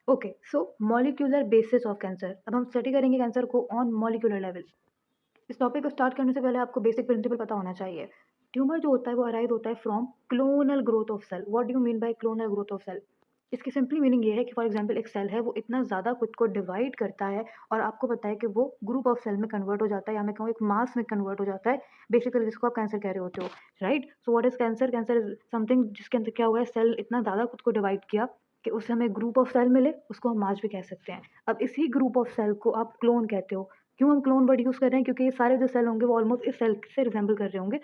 Okay, so molecular basis of cancer. अब हम study करेंगे कैंसर को ऑन मॉलिक्यूलर लेवल। इस टॉपिक को स्टार्ट करने से पहले आपको बेसिक प्रिंसिपल पता होना चाहिए। ट्यूमर जो होता है वो अराइज होता है from clonal growth of cell. What do you mean by clonal growth of cell? इसकी सिंपली मीनिंग ये है कि फॉर एग्जांपल एक सेल है, वो इतना ज़्यादा खुद को डिवाइड करता है और आपको पता है कि वो ग्रुप ऑफ सेल में कन्वर्ट हो जाता है, या मैं कहूँ एक मास में कन्वर्ट हो जाता है, बेसिकली जिसको आप कैंसर कह रहे होते हो, right? So what is cancer? Cancer is something जिसके अंदर क्या हुआ है, सेल इतना ज़्यादा खुद को डिवाइड किया कि उससे हमें ग्रुप ऑफ सेल मिले, उसको हम मास भी कह सकते हैं। अब इसी ग्रुप ऑफ सेल को आप क्लोन कहते हो। क्यों हम क्लोन वर्ड यूज़ कर रहे हैं? क्योंकि ये सारे जो सेल होंगे वो ऑलमोस्ट इस सेल से रिजेंबल कर रहे होंगे।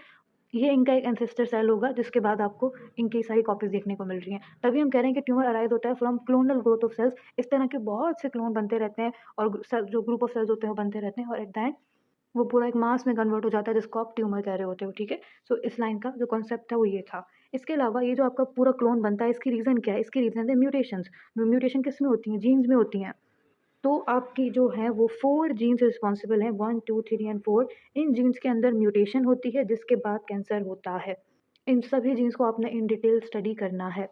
ये इनका एक एंसेस्टर सेल होगा जिसके बाद आपको इनकी सारी कॉपीज़ देखने को मिल रही हैं। तभी हम कह रहे हैं कि ट्यूमर अराइज़ होता है from clonal growth of cells. इस तरह के बहुत से क्लोन बनते रहते हैं और सेल जो ग्रुप ऑफ सेल्स होते हैं वो बनते रहते हैं और एट द एंड वो पूरा एक मास में कन्वर्ट हो जाता है जिसको आप ट्यूमर कह रहे होते हो, ठीक है? सो इस लाइन का जो कॉन्सेप्ट था वो ये था। इसके अलावा ये जो आपका पूरा क्लोन बनता है, इसकी रीज़न क्या है? इसकी रीज़न है म्यूटेशंस। म्यूटेशन किसमें होती हैं? जीन्स में होती हैं। तो आपकी जो है वो 4 जीन्स रिस्पॉन्सिबल हैं, 1, 2, 3 एंड 4। इन जीन्स के अंदर म्यूटेशन होती है जिसके बाद कैंसर होता है। इन सभी जीन्स को आपने इन डिटेल स्टडी करना है।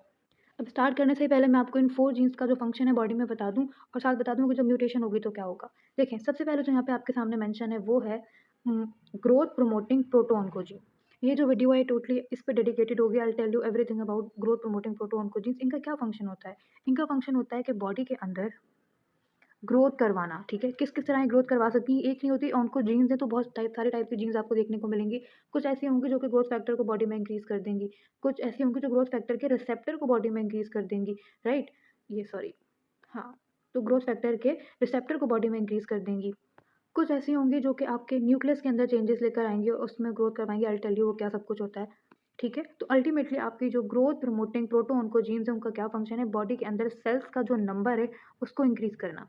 अब स्टार्ट करने से पहले मैं आपको इन 4 जीन्स का जो फंक्शन है बॉडी में बता दूँ और साथ बता दूँ कि जब म्यूटेशन होगी तो क्या होगा। देखें, सबसे पहले जो यहाँ पे आपके सामने मेंशन है वो है ग्रोथ प्रोमोटिंग प्रोटो-ऑन्कोजीन। ये जो वीडियो है टोटली इस पे डेडिकेटेड होगी। I will tell you everything about growth promoting proto-oncogenes. इनका क्या फंक्शन होता है? इनका फंक्शन होता है कि बॉडी के अंदर ग्रोथ करवाना, ठीक है? किस-किस तरह की ग्रोथ करवा सकती हैं, एक नहीं होती। उनको जीन्स हैं तो बहुत सारे टाइप की जीन्स आपको देखने को मिलेंगी। कुछ ऐसी होंगी जो कि ग्रोथ फैक्टर को बॉडी में इंक्रीज़ कर देंगी, कुछ ऐसी होंगी जो ग्रोथ फैक्टर के रिसेप्टर को बॉडी में इंक्रीज़ कर देंगी, राइट? ये सॉरी, हाँ, तो ग्रोथ फैक्टर के रिसेप्टर को बॉडी में इंक्रीज़ कर देंगी। कुछ ऐसी होंगी जो कि आपके न्यूक्लियस के अंदर चेंजेस लेकर आएँगी और उसमें ग्रोथ करवाएँगी। आई विल टेल यू वो क्या सब कुछ होता है, ठीक है? तो अल्टीमेटली आपकी जो ग्रोथ प्रमोटिंग प्रोटो-ऑन्कोजीन्स है, उनका क्या फंक्शन है? बॉडी के अंदर सेल्स का जो नंबर है, उसको इंक्रीज़ करना।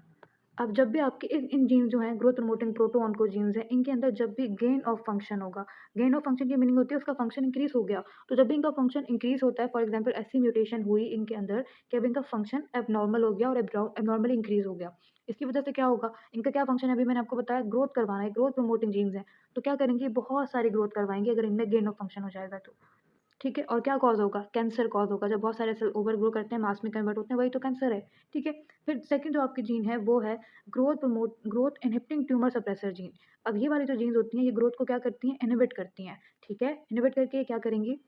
अब जब भी आपके इन जीन जो हैं ग्रोथ प्रमोटिंग प्रोटो-ऑन्कोजीन्स हैं, इनके अंदर जब भी गेन ऑफ फंक्शन होगा, गेन ऑफ फंक्शन की मीनिंग होती है उसका फंक्शन इंक्रीज़ हो गया। तो जब भी इनका फंक्शन इंक्रीज़ होता है, फॉर एग्ज़ाम्पल ऐसी म्यूटेशन हुई इनके अंदर कि अब इनका फंक्शन एबनॉर्मल हो गया और एबनॉर्मली इंक्रीज़ हो गया। इसकी वजह से क्या होगा? इनका क्या फंक्शन है अभी मैंने आपको बताया, ग्रोथ करवाना है, ग्रोथ प्रमोटिंग जीन्स हैं। तो क्या करेंगी? बहुत सारी ग्रोथ करवाएँगी अगर इनमें गेन ऑफ फंक्शन हो जाएगा तो। ठीक है? और क्या कॉज़ होगा? कैंसर कॉज़ होगा। जब बहुत सारे सेल ओवर ग्रो करते हैं, मास में कन्वर्ट होते हैं, वही तो कैंसर है, ठीक है? फिर सेकंड जो आपकी जीन है वो है growth inhibiting tumour suppressor gene. अब ये वाली जो जीन्स होती हैं, ये ग्रोथ को क्या करती हैं? इनहिबिट करती हैं, ठीक है? इनहिबिट करके ये क्या करेंगी?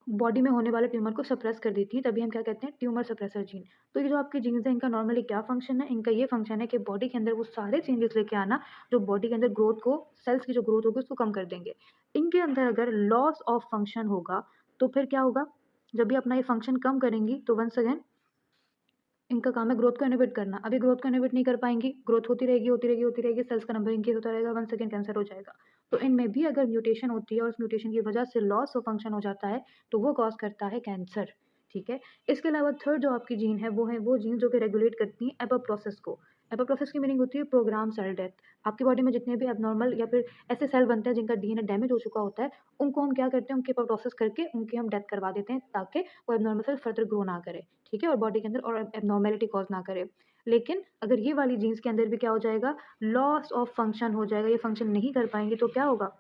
बॉडी में होने वाले ट्यूमर को सप्रेस कर देती हैं, तभी हम क्या कहते हैं? Tumour suppressor gene. तो ये जो आपकी जीन्स हैं, इनका नॉर्मली क्या फंक्शन है? इनका ये फंक्शन है कि बॉडी के अंदर वो सारे चेंजेस लेके आना, जो बॉडी के अंदर ग्रोथ को सेल्स की जो ग्रोथ होगी उसको कम कर देंगे। इनके अंदर अगर लॉस ऑफ फंक्शन होगा, तो फिर क्या होगा? जब भी अपना ये फंक्शन कम करेंगी, तो वन्स अगेन इनका काम है ग्रोथ को इनहिबिट करना। अभी ग्रोथ को इनहिबिट नहीं कर पाएँगी, ग्रोथ होती रहेगी, होती रहेगी, होती रहेगी, सेल्स का नंबर इंक्रीज़ होता रहेगा, वन्स अगेन कैंसर हो जाएगा। तो इनमें भी अगर म्यूटेशन होती है और उस म्यूटेशन की वजह से लॉस ऑफ फंक्शन हो जाता है, तो वो कॉज़ करता है कैंसर, ठीक है? इसके अलावा थर्ड जो आपकी जीन है, वो जीन जो कि रेगुलेट करती हैं एपोप्टोसिस को। एपोप्टोसिस की मीनिंग होती है प्रोग्राम सेल डेथ। आपकी बॉडी में जितने भी एबनॉर्मल या फिर ऐसे सेल बनते हैं जिनका डीएनए डैमेज हो चुका होता है, उनको हम क्या करते हैं? उनकी एपोप्टोसिस करके उनकी हम डेथ करवा देते हैं ताकि वो एबनॉर्मल सेल फर्दर ग्रो ना करे। ठीक है? और बॉडी के अंदर और एबनॉर्मैलिटी कॉज़ ना करे। लेकिन अगर ये वाली जीन्स के अंदर भी क्या हो जाएगा? लॉस ऑफ फंक्शन हो जाएगा, ये फंक्शन नहीं कर पाएँगी तो क्या होगा?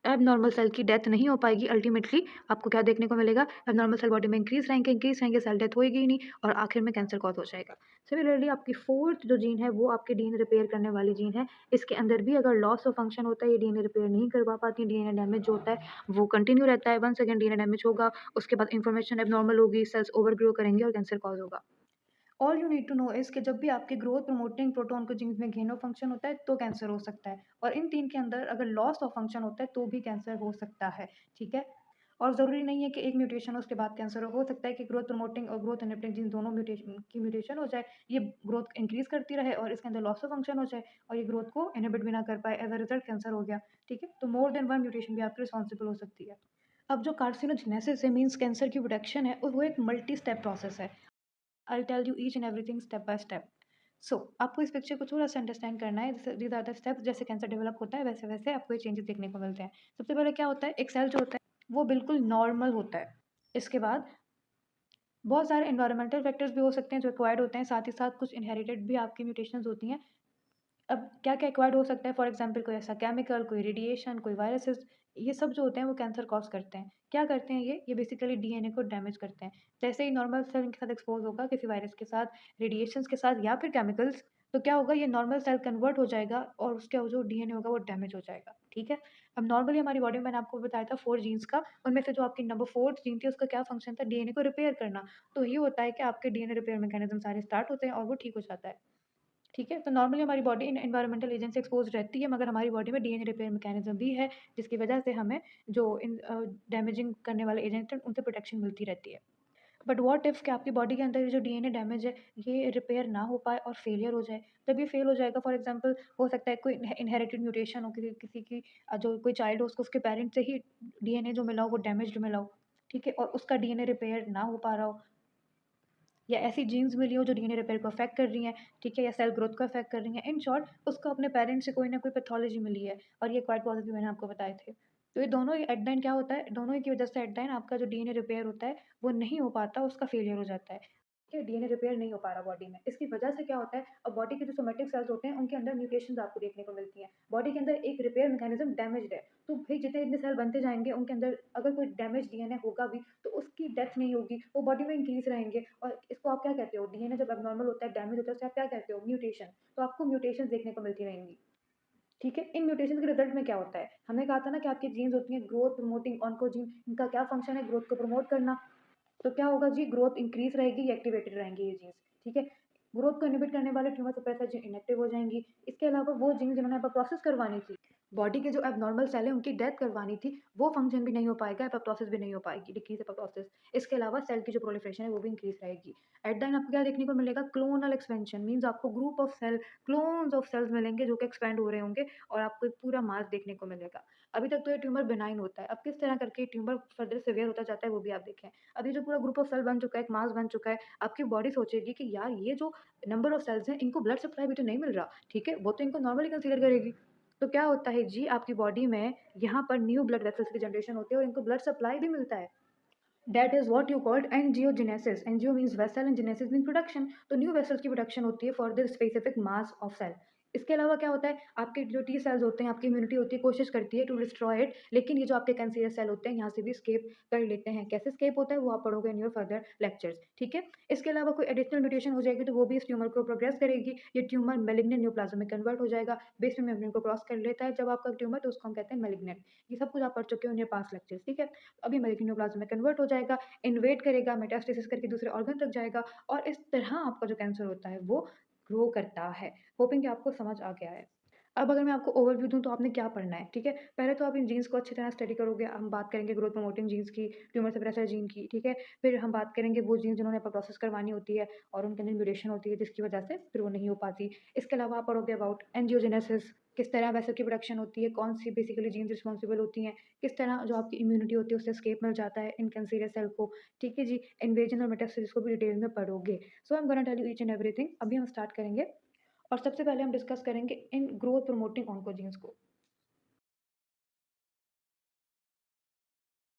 एबनॉर्मल सेल की डेथ नहीं हो पाएगी। अल्टीमेटली आपको क्या देखने को मिलेगा? एबनॉर्मल सेल बॉडी में इंक्रीज़ रहेंगे, सेल डेथ होएगी ही नहीं और आखिर में कैंसर कॉज़ हो जाएगा। सिमिलरली आपकी फोर्थ जो जीन है वो आपकी डीएनए रिपेयर करने वाली जीन है। इसके अंदर भी अगर लॉस ऑफ फंक्शन होता है, ये डीएनए रिपेयर नहीं करवा पाती, डीएनए डैमेज जो होता है वो कंटिन्यू रहता है। वन्स अगेन डीएनए डैमेज होगा, उसके बाद इन्फॉर्मेशन एबनॉर्मल होगी, सेल्स ओवर ग्रो करेंगे और कैंसर कॉज़ होगा। All you need to know is कि जब भी आपकी growth promoting proto-oncogenes में गेन ऑफ फंक्शन होता है तो कैंसर हो सकता है, और इन 3 के अंदर अगर लॉस ऑफ फंक्शन होता है तो भी कैंसर हो सकता है, ठीक है? और ज़रूरी नहीं है कि एक म्यूटेशन हो उसके बाद कैंसर हो सकता है कि ग्रोथ प्रमोटिंग और ग्रोथ इनहिबिटिंग जीन दोनों म्यूटेशन हो जाए, ये ग्रोथ इंक्रीज़ करती रहे और इसके अंदर लॉस ऑफ फंक्शन हो जाए और ये ग्रोथ को इनहिबिट भी ना कर पाए, एज़ अ रिज़ल्ट कैंसर हो गया, ठीक है? तो मोर देन 1 म्यूटेशन भी आपकी रिस्पॉन्सिबल हो सकती है। अब जो कार्सिनोजेनेसिस है मीन्स कैंसर की प्रोडक्शन है, वो एक मल्टी स्टेप प्रोसेस है। I tell you each and everything step by step. So आपको इस पिक्चर को थोड़ा-सा अंडरस्टैंड करना है। जैसे दीज़ आर द स्टेप्स, जैसे कैंसर डेवलप होता है वैसे-वैसे आपको ये चेंजेस देखने को मिलते हैं। सबसे पहले क्या होता है, एक सेल जो होता है वो बिल्कुल नॉर्मल होता है। इसके बाद बहुत सारे एनवायरमेंटल फैक्टर्स भी हो सकते हैं जो एक्वायर्ड होते हैं, साथ ही साथ कुछ इनहेरिटेड भी आपकी म्यूटेशंस होती हैं। अब क्या-क्या एक्वायर्ड हो सकता है? फॉर एग्ज़ाम्पल कोई ऐसा केमिकल, कोई रेडिएशन, कोई वायरसेस, ये सब जो होते हैं वो कैंसर कॉज़ करते हैं। क्या करते हैं ये? ये बेसिकली डीएनए को डैमेज करते हैं। जैसे ही नॉर्मल सेल इनके साथ एक्सपोज़ होगा किसी वायरस के साथ, रेडिएशंस के साथ या फिर केमिकल्स, तो क्या होगा, ये नॉर्मल सेल कन्वर्ट हो जाएगा और उसका जो डीएनए होगा वो डैमेज हो जाएगा, ठीक है? अब नॉर्मली हमारी बॉडी में मैंने आपको बताया था 4 जीन्स का, उनमें से जो आपकी नंबर 4th जीन थी उसका क्या फ़ंक्शन था? डीएनए को रिपेयर करना। तो ये होता है कि आपके डीएनए रिपेयर मैकेनिज़्म सारे स्टार्ट होते हैं और वो ठीक हो जाता है। ठीक है? तो नॉर्मली हमारी बॉडी इन एनवायरमेंटल एजेंट से एक्सपोज़ रहती है, मगर हमारी बॉडी में डीएनए रिपेयर मैकेनिज़्म भी है, जिसकी वजह से हमें जो डैमेजिंग करने वाले एजेंट हैं, उनसे प्रोटेक्शन मिलती रहती है। बट व्हाट इफ कि आपकी बॉडी के अंदर ये जो डीएनए डैमेज है, ये रिपेयर ना हो पाए और फेलियर हो जाए? जब ये फेल हो जाएगा, फॉर एग्ज़ाम्पल हो सकता है कोई इनहेरिटेड म्यूटेशन हो, किसी किसी की जो कोई चाइल्ड हो उसको उसके पेरेंट्स से ही डीएनए जो मिला हो वो डैमेज्ड मिला हो, ठीक है? और उसका डीएनए रिपेयर ना हो पा रहा हो, या ऐसी जीन्स मिली हो जो डीएनए रिपेयर को अफ़ेक्ट कर रही हैं, ठीक है? या सेल ग्रोथ को अफ़ेक्ट कर रही हैं। इन शॉर्ट उसको अपने पेरेंट्स से कोई ना कोई पैथोलॉजी मिली है और ये क्वाइट पॉसिबल मैंने आपको बताए थे। तो ये दोनों ही एट द एंड क्या होता है, दोनों ही की वजह से एट द एंड आपका जो डीएनए रिपेयर होता है, वो नहीं हो पाता, उसका फेलियर हो जाता है। ठीक है? डीएनए रिपेयर नहीं हो पा रहा बॉडी में। इसकी वजह से क्या होता है, अब बॉडी के जो सोमैटिक सेल्स होते हैं, उनके अंदर म्यूटेशंस आपको देखने को मिलती हैं। बॉडी के अंदर एक रिपेयर मैकेनिज़्म डैमेज्ड है, तो भई जितने-जितने सेल बनते जाएँगे, उनके अंदर अगर कोई डैमेज डीएनए होगा भी, तो उसकी डेथ नहीं होगी, वो बॉडी में इंक्रीज़ रहेंगे और इसको आप क्या कहते हो? डीएनए जब एब्नॉर्मल होता है, डैमेज होता है, उसे आप क्या कहते हो? म्यूटेशन। तो आपको म्यूटेशंस देखने को मिलती रहेंगी। ठीक है? इन म्यूटेशंस के रिज़ल्ट में क्या होता है? हमने कहा था ना कि आपकी जीन्स होती हैं ग्रोथ प्रमोटिंग ऑन्कोजीन, इनका क्या फ़ंक्शन है? ग्रोथ को प्रमोट करना। तो क्या होगा जी, ग्रोथ इंक्रीज़ रहेगी या एक्टिवेटेड रहेंगी ये जीन्स, ठीक है? ग्रोथ को इनहिबिट करने वाले ट्यूमर सप्रेसर जीन इनएक्टिव हो जाएँगी। इसके अलावा वो जीन जिन्होंने एपोप्टोसिस करवानी थी, बॉडी के जो एब्नॉर्मल सेल है उनकी डेथ करवानी थी, वो फंक्शन भी नहीं हो पाएगा, एपोप्टोसिस भी नहीं हो पाएगी, डिक्रीज़ एपोप्टोसिस। इसके अलावा सेल की जो प्रोलिफरेशन है वो भी इंक्रीज़ रहेगी। एट द एंड आपको क्या देखने को मिलेगा? क्लोनल एक्सपेंशन मीन्स आपको group of cell, clones of cells मिलेंगे जो कि एक्सपैंड हो रहे होंगे और आपको एक पूरा मास देखने को मिलेगा। अभी तक तो ये ट्यूमर बेनाइन होता है, अब किस तरह करके ये ट्यूमर फर्दर सीवियर होता जाता है वो भी आप देखें। अभी जो पूरा ग्रुप ऑफ सेल बन चुका है, एक मास बन चुका है, आपकी बॉडी सोचेगी कि यार ये जो नंबर ऑफ सेल्स हैं, इनको ब्लड सप्लाई भी तो नहीं मिल रहा, ठीक है? वो तो इनको नॉर्मली कंसीडर करेगी। तो क्या होता है जी, आपकी बॉडी में यहाँ पर न्यू ब्लड वेसल्स की जनरेशन होती है और इनको ब्लड सप्लाई भी मिलता है। That is what you called angiogenesis. Angio means vessel and genesis means production. तो न्यू वेसल्स की प्रोडक्शन होती है for the specific mass of cell. इसके अलावा क्या होता है, आपके जो टी सेल्स होते हैं, आपकी इम्यूनिटी होती है, कोशिश करती है टू डिस्ट्रॉय इट, लेकिन ये जो आपके कैंसरियस सेल होते हैं यहाँ से भी एस्केप कर लेते हैं। कैसे एस्केप होता है वो आप पढ़ोगे इन योर फर्दर लेक्चर्स, ठीक है? इसके अलावा कोई एडिशनल म्यूटेशन हो जाएगी तो वो भी इस ट्यूमर को प्रोग्रेस करेगी। ये ट्यूमर मैलिग्नेंट न्यूप्लाज़्म में कन्वर्ट हो जाएगा, बेसमेंट मेम्ब्रेन को क्रॉस कर लेता है जब आपका ट्यूमर, तो उसको हम कहते हैं मैलिग्नेंट। ये सब कुछ आप पढ़ चुके हो इन योर पास्ट लेक्चर्स, ठीक है? अभी मैलिग्नेंट न्यूप्लाज़्म में कन्वर्ट हो जाएगा, इन्वेड करेगा, मेटास्टेसिस करके दूसरे ऑर्गन तक जाएगा और इस तरह आपका जो कैंसर होता है वो ग्रो करता है। होपिंग कि आपको समझ आ गया है। अब अगर मैं आपको ओवरव्यू दूँ तो आपने क्या पढ़ना है, ठीक है? पहले तो आप इन जीन्स को अच्छी तरह स्टडी करोगे, हम बात करेंगे ग्रोथ प्रमोटिंग जीन्स की, ट्यूमर सप्रेसर जीन की, ठीक है? फिर हम बात करेंगे वो जीन जिन्होंने एपोप्टोसिस करवानी होती है और उनके अंदर म्यूटेशन होती है जिसकी वजह से फिर वो नहीं हो पाती। इसके अलावा आप पढ़ोगे अबाउट एंजियोजेनेसिस, किस तरह वेसल की प्रोडक्शन होती है, कौन-सी बेसिकली जीन्स रिस्पॉन्सिबल होती हैं, किस तरह जो आपकी इम्यूनिटी होती है उससे एस्केप मिल जाता है इन कैंसरियस सेल को, ठीक है जी? इन्वेजन और मेटास्टेसिस को भी डिटेल में पढ़ोगे। So I am gonna tell you each and everything. अभी हम स्टार्ट करेंगे और सबसे पहले हम डिस्कस करेंगे इन ग्रोथ प्रमोटिंग ऑन्कोजीन्स को।